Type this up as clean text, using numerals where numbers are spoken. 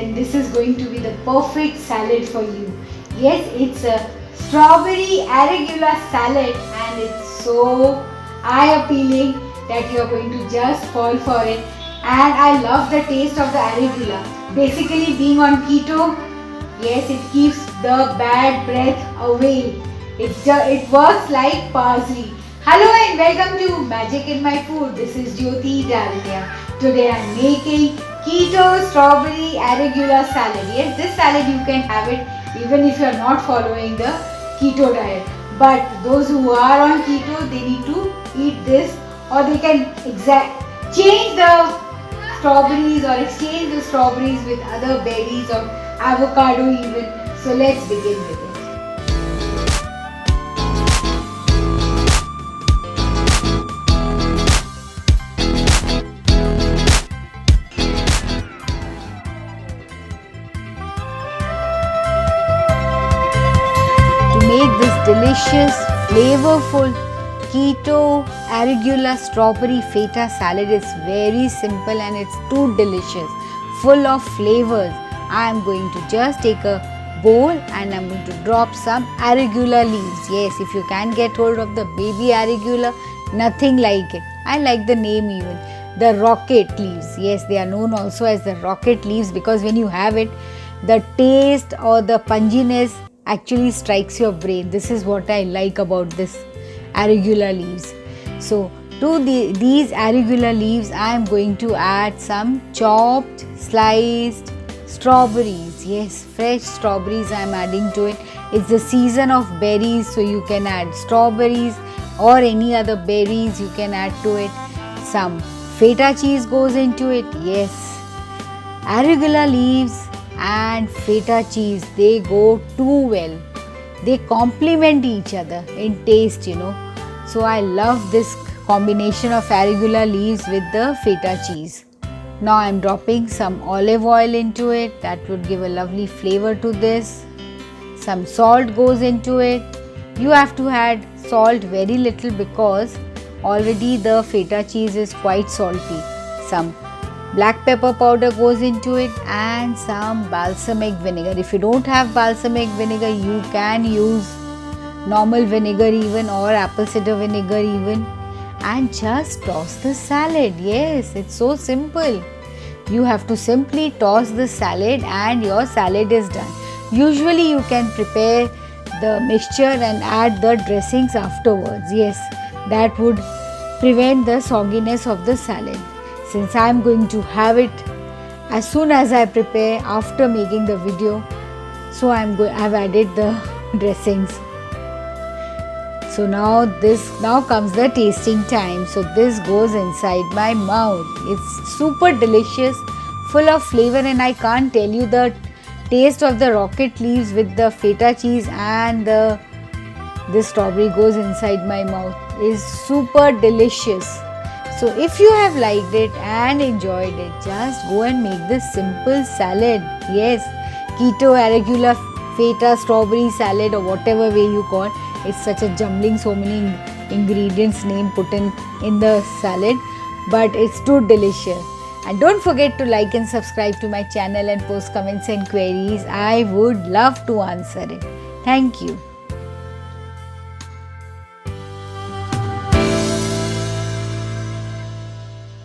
then this is going to be the perfect salad for you. Yes, it's a strawberry arugula salad and it's so eye appealing that you are going to just fall for it. And I love the taste of the arugula. Basically, being on keto, yes, it keeps the bad breath away. It works like parsley. Hello and welcome to Magic in My Food. This is Jyoti Dalmia. Today I am making keto strawberry arugula salad. Yes, this salad you can have it even if you are not following the keto diet. But those who are on keto, they need to eat this, or they can change the strawberries or exchange the strawberries with other berries or avocado even. So let's begin with it. Make this delicious, flavorful keto arugula strawberry feta salad. It's very simple and it's too delicious, full of flavors. I am going to just take a bowl and I'm going to drop some arugula leaves. Yes, if you can get hold of the baby arugula, nothing like it. I like the name even, the rocket leaves. Yes, they are known also as the rocket leaves because when you have it, the taste or the punginess actually strikes your brain. This is what I like about this arugula leaves. So to these arugula leaves I am going to add some chopped sliced strawberries. Yes, fresh strawberries I am adding to it. It's the season of berries, so you can add strawberries or any other berries you can add to it. Some feta cheese goes into it. Yes, arugula leaves and feta cheese, they go too well. They complement each other in taste, So I love this combination of arugula leaves with the feta cheese. Now I am dropping some olive oil into it. That would give a lovely flavor to this. Some salt goes into it. You have to add salt very little because already the feta cheese is quite salty. Some black pepper powder goes into it and some balsamic vinegar. If you don't have balsamic vinegar, you can use normal vinegar even or apple cider vinegar even, and just toss the salad. Yes, it's so simple. You have to simply toss the salad and your salad is done. Usually you can prepare the mixture and add the dressings afterwards. Yes, that would prevent the sogginess of the salad. Since I am going to have it as soon as I prepare after making the video, so I've added the dressings. So now comes the tasting time. So this goes inside my mouth. It's super delicious, full of flavor, and I can't tell you the taste of the rocket leaves with the feta cheese and this strawberry goes inside my mouth. It's super delicious. So if you have liked it and enjoyed it, just go and make this simple salad. Yes, keto arugula feta strawberry salad or whatever way you call. It's such a jumbling, so many ingredients name put in the salad, but it's too delicious. And don't forget to like and subscribe to my channel and post comments and queries. I would love to answer it. Thank you.